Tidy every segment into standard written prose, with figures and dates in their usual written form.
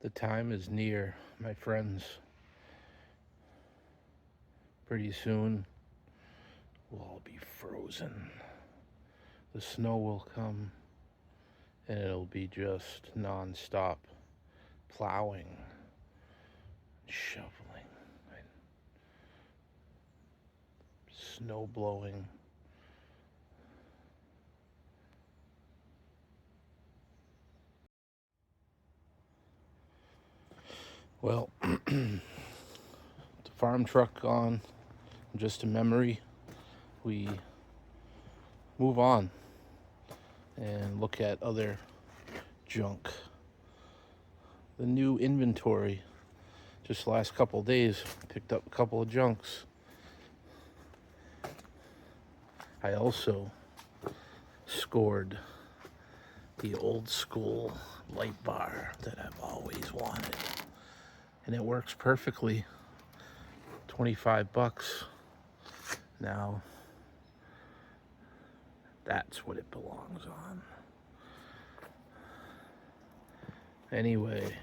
The time is near, my friends. Pretty soon, we'll all be frozen. The snow will come, and it'll be just non-stop plowing, shoveling, and snow blowing. Well, the farm truck gone, just a memory. We move on and look at other junk. The new inventory, just the last couple of days, picked up a couple of junks. I also scored the old school light bar that I've always wanted, and it works perfectly. 25 bucks. Now that's what it belongs on. Anyway,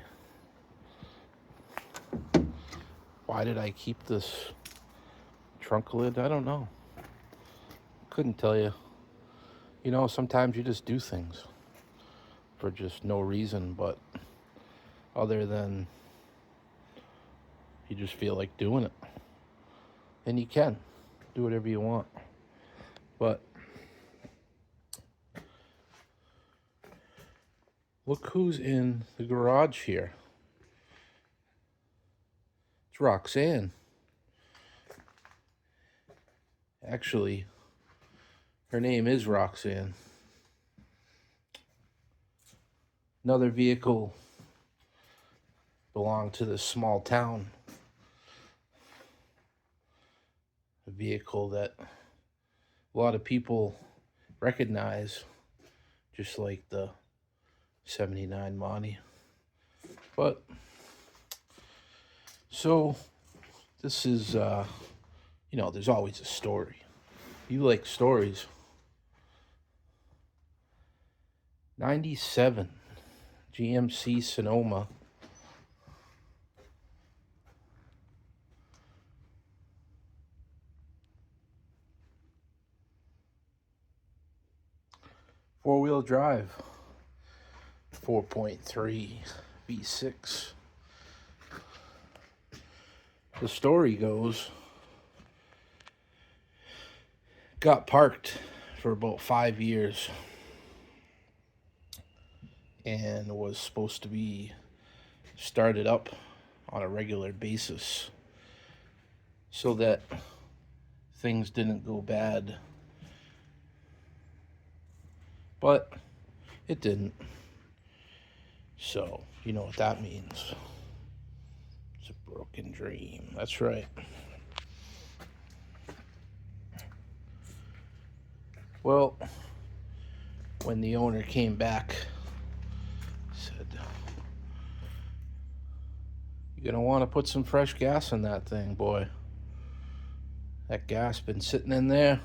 why did I keep this trunk lid? I don't know. Couldn't tell you. You know, sometimes you just do things for just no reason, but other than you just feel like doing it. And you can do whatever you want. But look who's in the garage here. It's Roxanne. Actually, her name is Roxanne. Another vehicle belonged to this small town. A vehicle that a lot of people recognize, just like the 79 Monty. But so this is there's always a story. You like stories. 97 GMC Sonoma. Four-wheel drive. 4.3 V6. The story goes, got parked for about 5 years and was supposed to be started up on a regular basis so that things didn't go bad. But it didn't. So, you know what that means. It's a broken dream. That's right. Well, when the owner came back, said, "You're gonna want to put some fresh gas in that thing, boy. That gas been sitting in there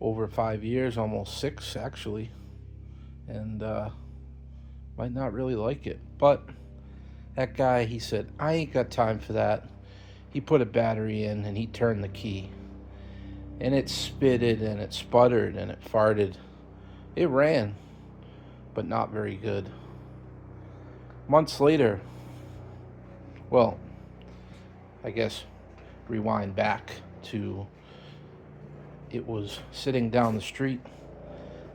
over 5 years, almost 6 actually, and might not really like it." But that guy, he said, "I ain't got time for that." He put a battery in and he turned the key, and it spitted and it sputtered and it farted. It ran, but not very good. Months later, well, I guess rewind back to, it was sitting down the street,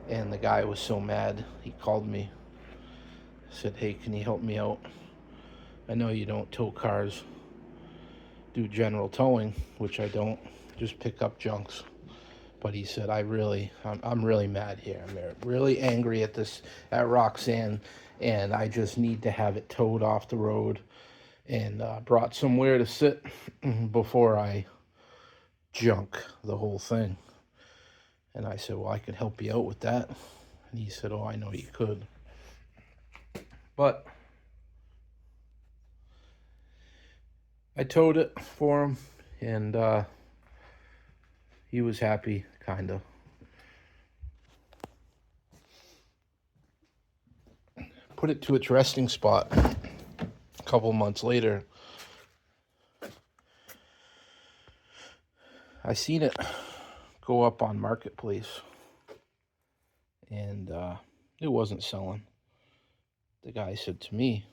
and the guy was so mad, he called me, said, "Hey, can you help me out? I know you don't tow cars, do general towing," which I don't, just pick up junks. But he said, I'm really mad here. I'm really angry at Roxanne, and I just need to have it towed off the road and brought somewhere to sit before I junk the whole thing." And I said, "Well, I could help you out with that." And he said, "Oh, I know you could." But I towed it for him, and he was happy, kind of. Put it to its resting spot. couple months later, I seen it go up on Marketplace, and it wasn't selling. The guy said to me,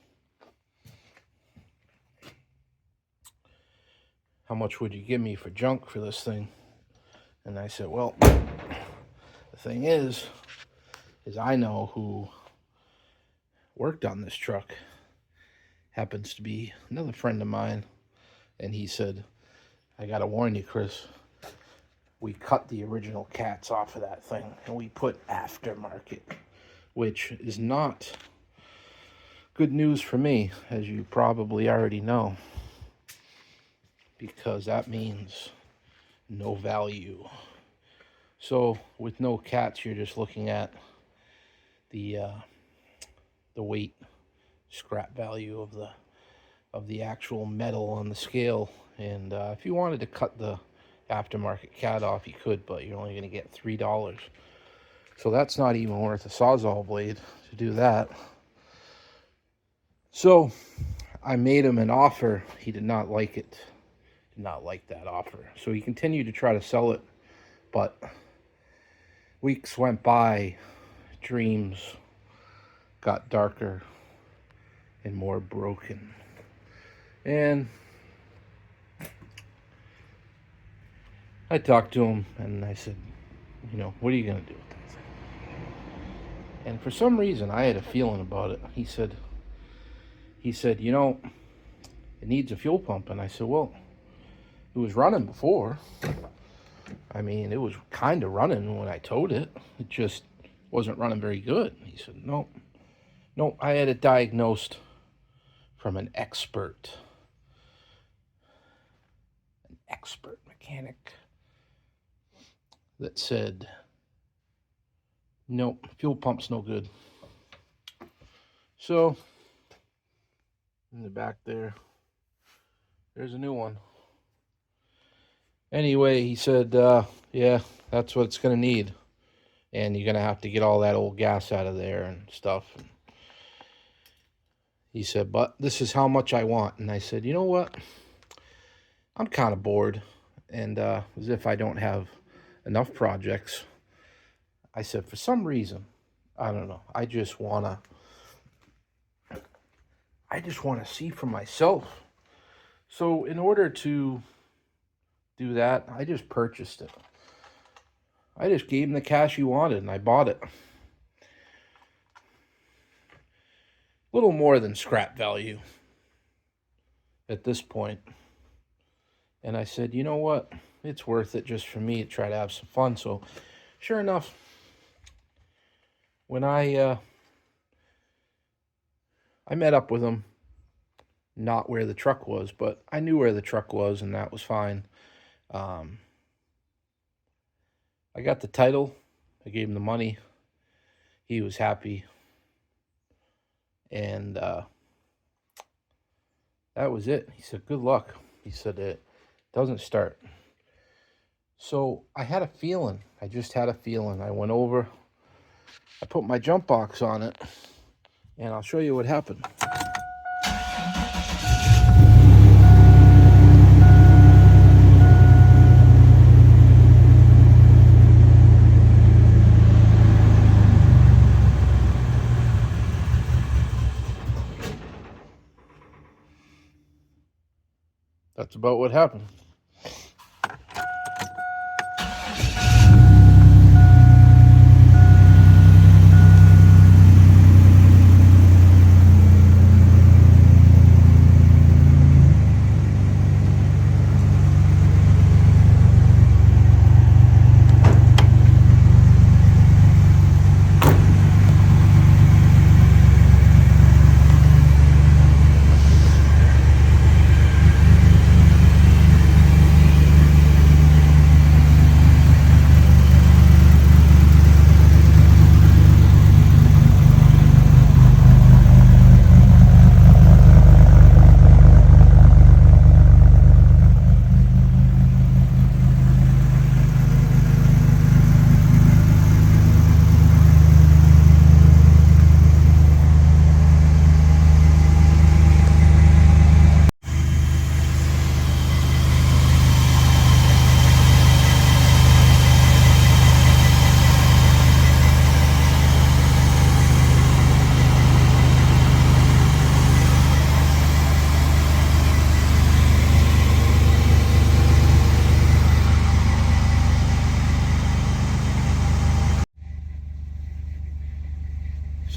"How much would you give me for junk for this thing?" And I said, "Well, the thing is I know who worked on this truck. Happens to be another friend of mine." And he said, "I gotta warn you, Chris, we cut the original cats off of that thing and we put aftermarket, which is not good news for me, as you probably already know, because that means no value. So with no cats, you're just looking at the weight, scrap value of the actual metal on the scale. And if you wanted to cut the aftermarket cat off, you could, but you're only going to get $3. So that's not even worth a Sawzall blade to do that. So I made him an offer. He did not like it. Did not like that offer. So he continued to try to sell it, but weeks went by, dreams got darker and more broken. And I talked to him and I said, what are you going to do with that thing? And for some reason, I had a feeling about it. He said, it needs a fuel pump. And I said, well, it was running before. I mean, it was kind of running when I towed it. It just wasn't running very good. He said, no, I had it diagnosed from an expert mechanic that said, nope, fuel pump's no good. So in the back there's a new one. Anyway, he said, yeah, that's what it's going to need. And you're going to have to get all that old gas out of there and stuff. And he said, but this is how much I want. And I said, you know what? I'm kind of bored. And as if I don't have enough projects, I said, for some reason, I don't know, I just want to see for myself. So in order to do that, I just purchased it. I just gave him the cash he wanted and I bought it. A little more than scrap value at this point. And I said, you know what? It's worth it just for me to try to have some fun. So sure enough, when I met up with him, not where the truck was, but I knew where the truck was, and that was fine. I got the title. I gave him the money. He was happy. And that was it. He said, good luck. He said, it doesn't start. So I had a feeling. I just had a feeling. I went over. I put my jump box on it. And I'll show you what happened. That's about what happened.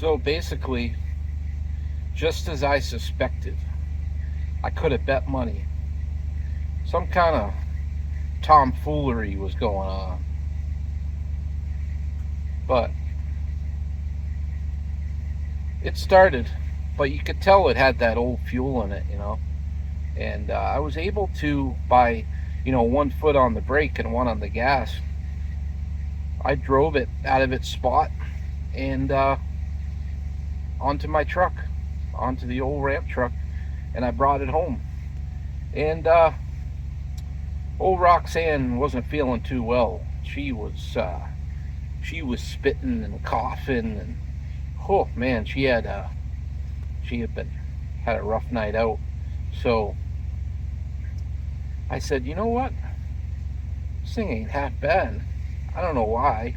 So basically, just as I suspected, I could have bet money. Some kind of tomfoolery was going on. But it started, but you could tell it had that old fuel in it, And I was able to, by, one foot on the brake and one on the gas, I drove it out of its spot and onto my truck, onto the old ramp truck, and I brought it home. And old Roxanne wasn't feeling too well. She was spitting and coughing, and oh man, she had a rough night out. So I said, you know what? This thing ain't half bad. I don't know why.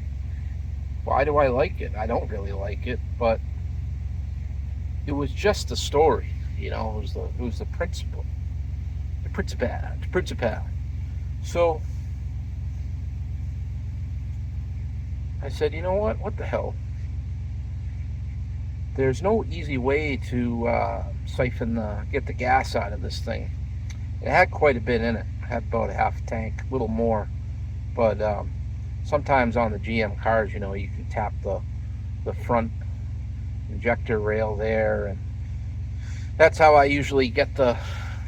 Why do I like it? I don't really like it, but it was just the story, It was the principle, the principal. So I said, you know what? What the hell? There's no easy way to get the gas out of this thing. It had quite a bit in it. It had about a half tank, a little more. But sometimes on the GM cars, you can tap the front injector rail there, and that's how I usually get the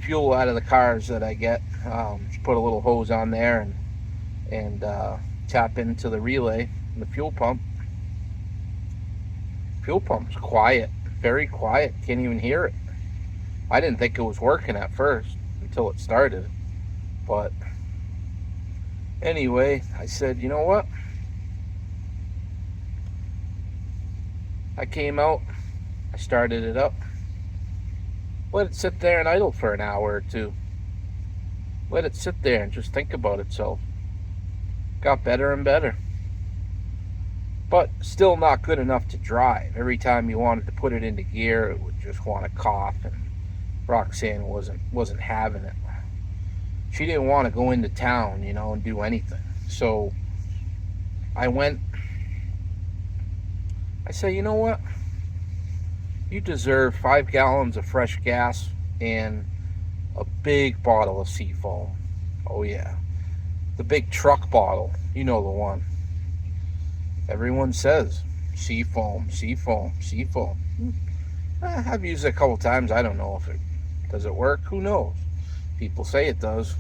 fuel out of the cars that I get. Just put a little hose on there and tap into the relay and the fuel pump. Fuel pump's quiet, very quiet. Can't even hear it. I didn't think it was working at first until it started. But anyway, I said, you know what? I came out, I started it up, let it sit there and idle for an hour or two. Let it sit there and just think about itself. Got better and better. But still not good enough to drive. Every time you wanted to put it into gear, it would just want to cough, and Roxanne wasn't having it. She didn't want to go into town, and do anything. So I say, you know what? You deserve 5 gallons of fresh gas and a big bottle of Seafoam. Oh yeah. The big truck bottle. You know the one. Everyone says Seafoam. I've used it a couple times. I don't know if it does it work. Who knows? People say it does.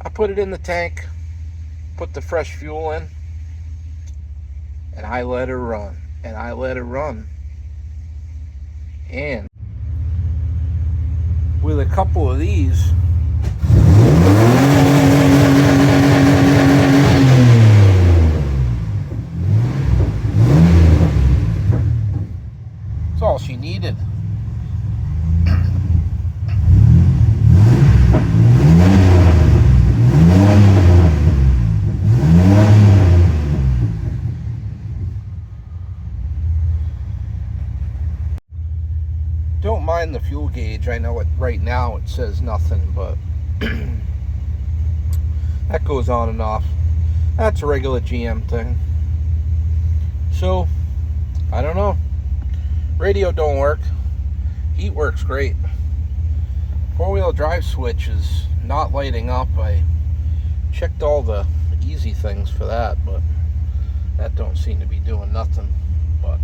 I put it in the tank, put the fresh fuel in, and I let her run. And with a couple of these, that's all she needed. Don't mind the fuel gauge. I know it right now it says nothing, but that goes on and off. That's a regular GM thing. So I don't know. Radio don't work. Heat works great. 4-wheel drive switch is not lighting up. I checked all the easy things for that, but that don't seem to be doing nothing. But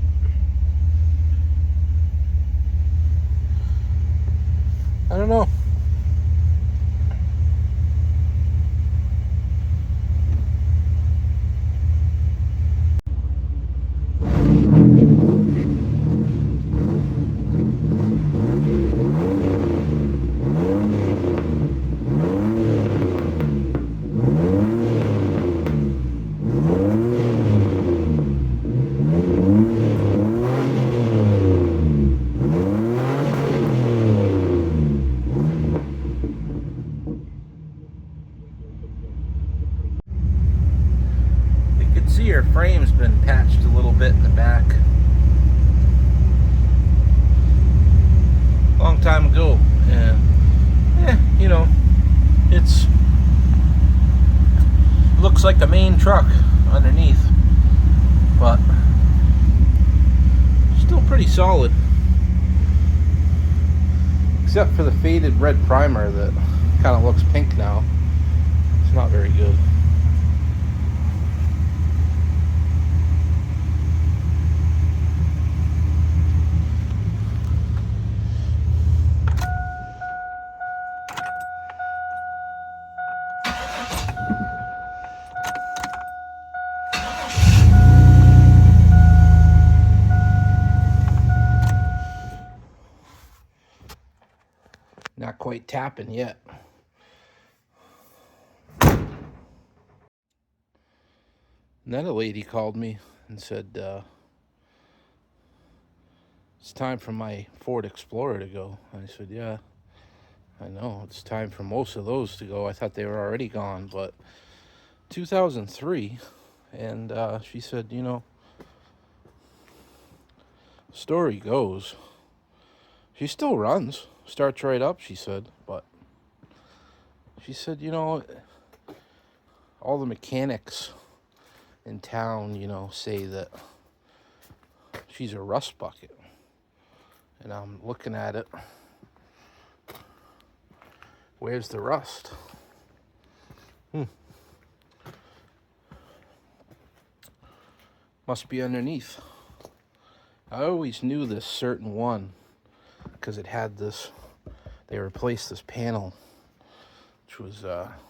I don't know. See, her frame's been patched a little bit in the back. Long time ago, and it's looks like the main truck underneath, but pretty solid. Except for the faded red primer that kind of looks pink now. It's not very good. Not quite tapping yet. Another lady called me and said, it's time for my Ford Explorer to go. I said, yeah, I know. It's time for most of those to go. I thought they were already gone, but 2003. And she said, you know, story goes, she still runs. Starts right up, she said, but she said, you know, all the mechanics in town, you know, say that she's a rust bucket. And I'm looking at it. Where's the rust? Must be underneath. I always knew this certain one because it had this, they replaced this panel, which was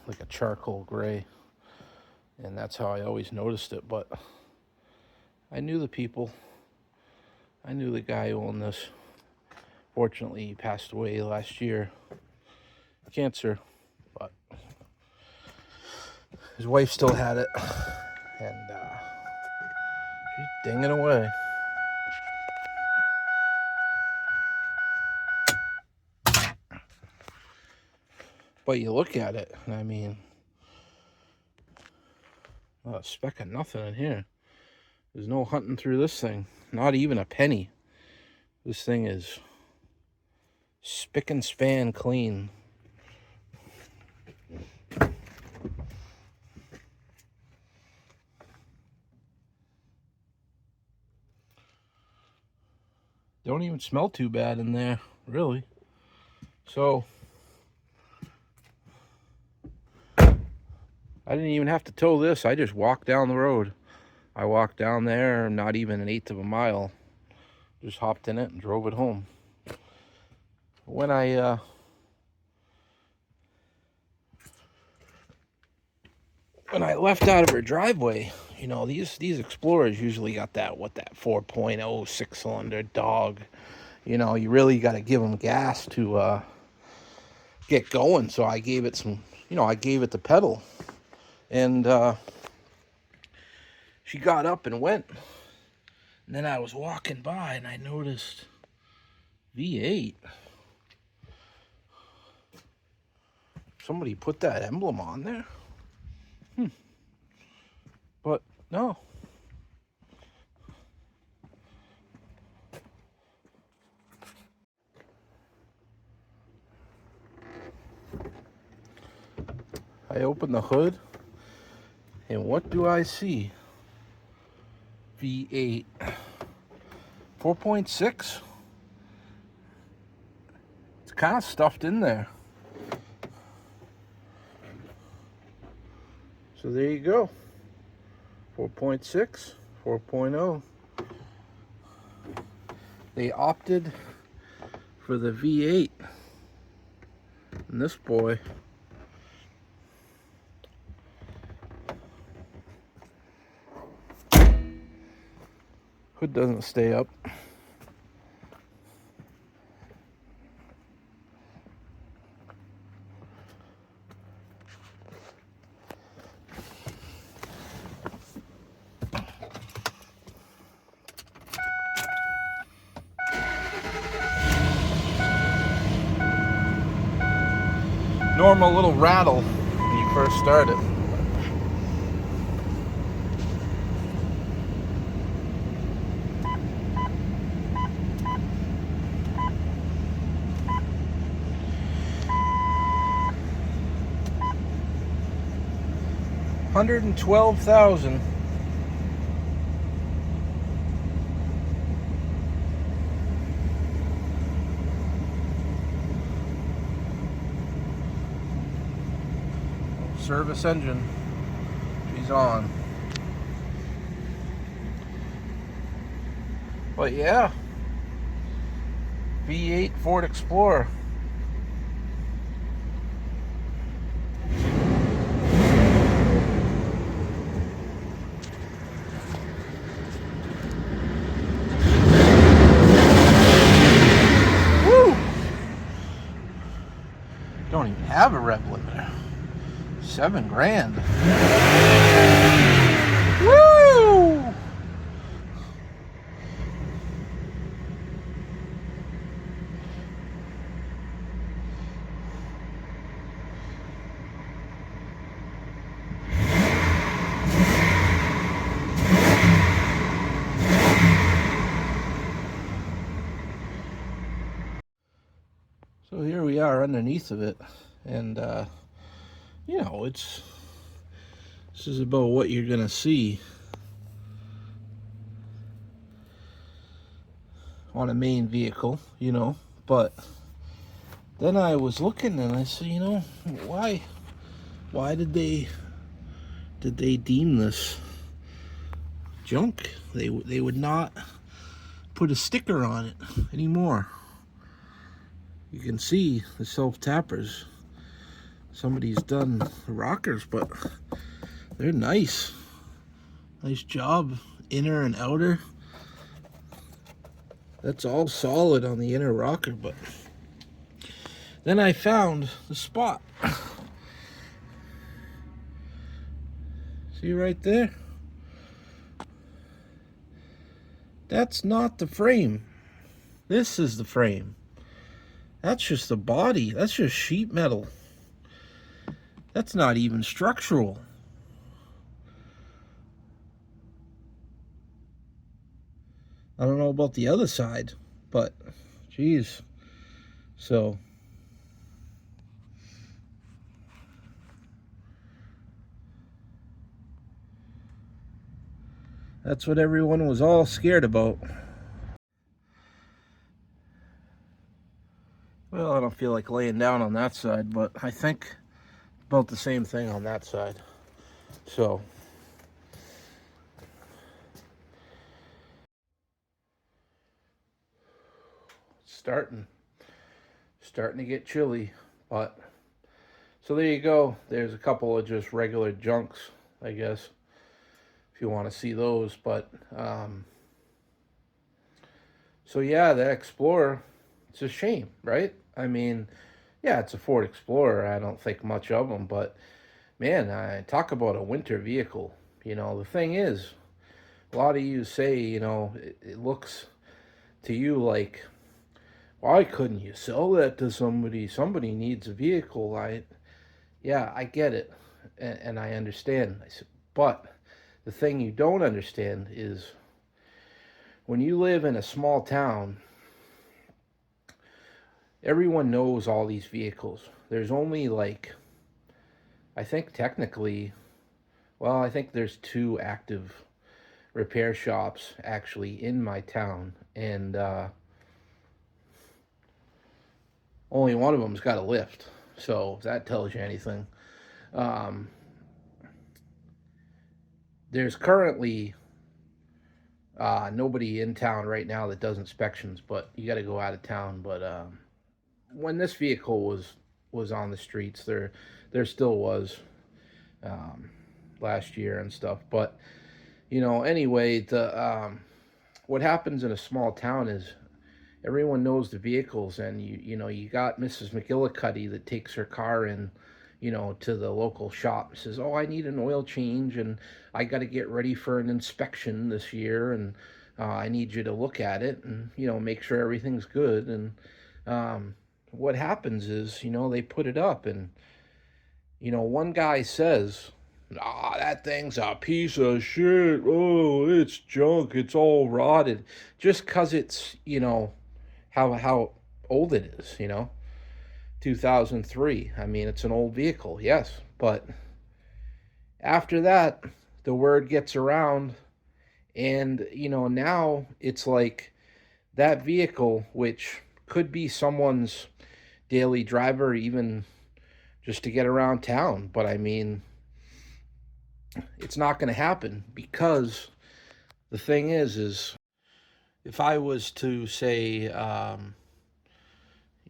like a charcoal gray. And that's how I always noticed it. But I knew the people. I knew the guy who owned this. Fortunately, he passed away last year. Cancer. But his wife still had it. And she's dinging away. But you look at it, and I mean, not a speck of nothing in here. There's no hunting through this thing. Not even a penny. This thing is spick and span clean. Don't even smell too bad in there, really. So I didn't even have to tow this. I just walked down the road. I walked down there, not even an eighth of a mile. Just hopped in it and drove it home. When I left out of her driveway, you know, these Explorers usually got that 4.0 6-cylinder dog. You know, you really got to give them gas to get going. So I gave it some, you know, I gave it the pedal. And she got up and went. And then I was walking by and I noticed V8. Somebody put that emblem on there. But no. I open the hood, and what do I see? V8 4.6. It's kind of stuffed in there. So there you go. 4.6, 4.0. They opted for the V8. And this boy, hood doesn't stay up. Normal little rattle when you first start it. $112,000. service engine. She's on. But yeah, V8 Ford Explorer. Woo! Don't even have a rev limiter. $7,000. Woo! So here we are underneath of it, and you know, this is about what you're gonna see on a main vehicle, you know. But then I was looking and I said, you know, why did they deem this junk? They would not put a sticker on it anymore. You can see the self-tappers. Somebody's done the rockers, but they're nice. Nice job, inner and outer. That's all solid on the inner rocker, but then I found the spot. See right there? That's not the frame. This is the frame. That's just the body. That's just sheet metal. That's not even structural. I don't know about the other side, but geez. So that's what everyone was all scared about. Well, I don't feel like laying down on that side, but I think about the same thing on that side. So starting to get chilly, but so there you go. There's a couple of just regular junks, I guess, if you want to see those. But so yeah, that Explorer, it's a shame, right? I mean, yeah, it's a Ford Explorer. I don't think much of them, but man, I talk about a winter vehicle. You know, the thing is, a lot of you say, you know, it looks to you like, why couldn't you sell that to somebody? Somebody needs a vehicle. Yeah, I get it, and I understand. I said, but the thing you don't understand is when you live in a small town, everyone knows all these vehicles. There's only like, I think technically, well, I think there's 2 active repair shops actually in my town, and only one of them's got a lift. So if that tells you anything. There's currently nobody in town right now that does inspections, but you got to go out of town. But when this vehicle was on the streets, there still was last year and stuff. But you know, anyway, the what happens in a small town is everyone knows the vehicles, and you know, you got Mrs. McGillicuddy that takes her car in, you know, to the local shop, says, oh, I need an oil change and I got to get ready for an inspection this year, and I need you to look at it and, you know, make sure everything's good. And what happens is, you know, they put it up, and you know, one guy says, ah, that thing's a piece of shit, oh, it's junk, it's all rotted, just because it's, you know, how old it is, you know, 2003. I mean, it's an old vehicle, yes, but after that, the word gets around, and you know, now it's like that vehicle, which could be someone's daily driver, even just to get around town. But I mean, it's not going to happen because the thing is if I was to say,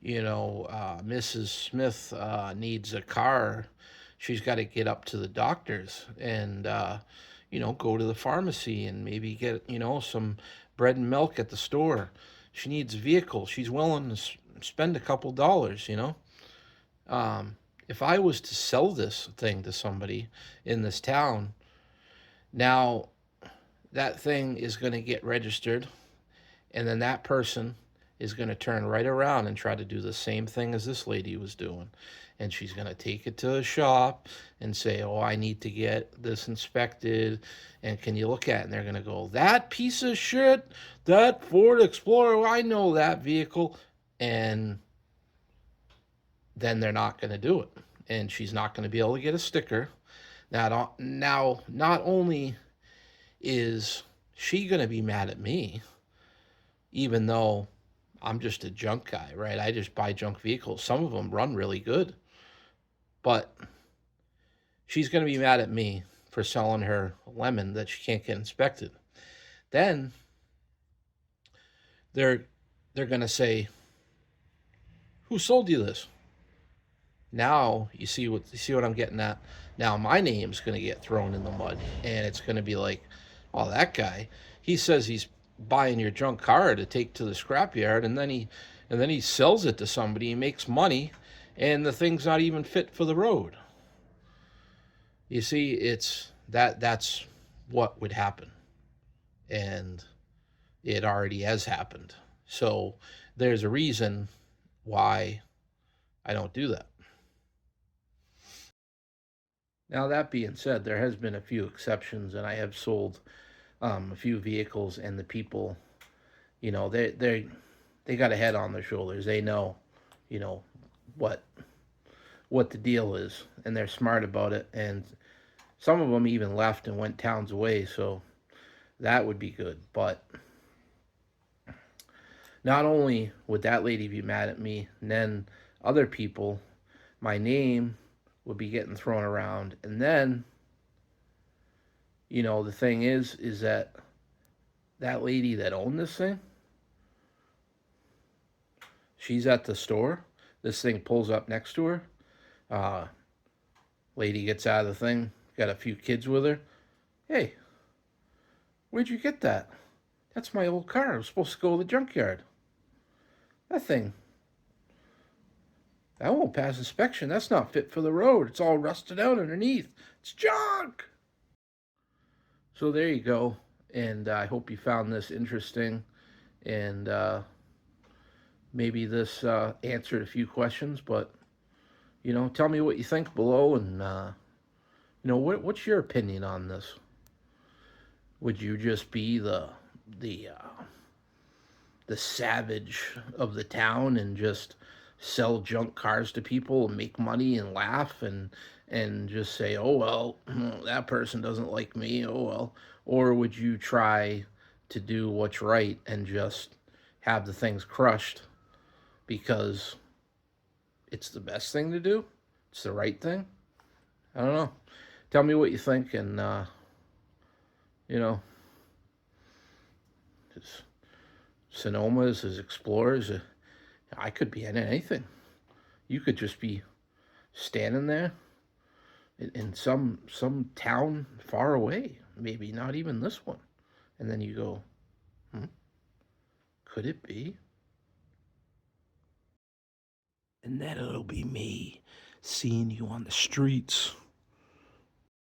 Mrs. Smith needs a car, she's got to get up to the doctor's and, go to the pharmacy and maybe get, some bread and milk at the store. She needs a vehicle. She's willing to spend a couple dollars. If I was to sell this thing to somebody in this town, now that thing is going to get registered, and then that person is going to turn right around and try to do the same thing as this lady was doing. And she's going to take it to the shop and say, oh, I need to get this inspected. And can you look at it? And they're going to go, that piece of shit, that Ford Explorer, I know that vehicle. And then they're not going to do it. And she's not going to be able to get a sticker. Now, not only is she going to be mad at me, even though I'm just a junk guy, right? I just buy junk vehicles. Some of them run really good. But she's going to be mad at me for selling her a lemon that she can't get inspected. Then they're going to say, who sold you this? Now you see what I'm getting at. Now my name's going to get thrown in the mud, and it's going to be like, oh, that guy, he says he's buying your junk car to take to the scrapyard, and then he sells it to somebody. He makes money, and the thing's not even fit for the road. You see, that's what would happen, and it already has happened. So there's a reason why I don't do that. Now, that being said, there has been a few exceptions, and I have sold a few vehicles, and the people, they got a head on their shoulders. They know, you know, what what the deal is, and they're smart about it. And some of them even left and went towns away, so that would be good. But not only would that lady be mad at me, and then other people, my name would be getting thrown around, and then the thing is that that lady that owned this thing, she's at the store. This thing pulls up next to her. Uh, Lady gets out of the thing, got a few kids with her. Hey, where'd you get that? That's my old car. I was supposed to go to the junkyard. That thing, that won't pass inspection. That's not fit for the road. It's all rusted out underneath. It's junk. So there you go. And I hope you found this interesting. And maybe this answered a few questions. But, tell me what you think below. And, what's your opinion on this? Would you just be the savage of the town and just sell junk cars to people and make money and laugh and just say, oh well, that person doesn't like me, oh well? Or would you try to do what's right and just have the things crushed because it's the best thing to do, it's the right thing? I don't know. Tell me what you think. And his Sonomas, his Explorers, I could be in anything. You could just be standing there in some town far away, maybe not even this one, and then you go, could it be? And then it'll be me seeing you on the streets.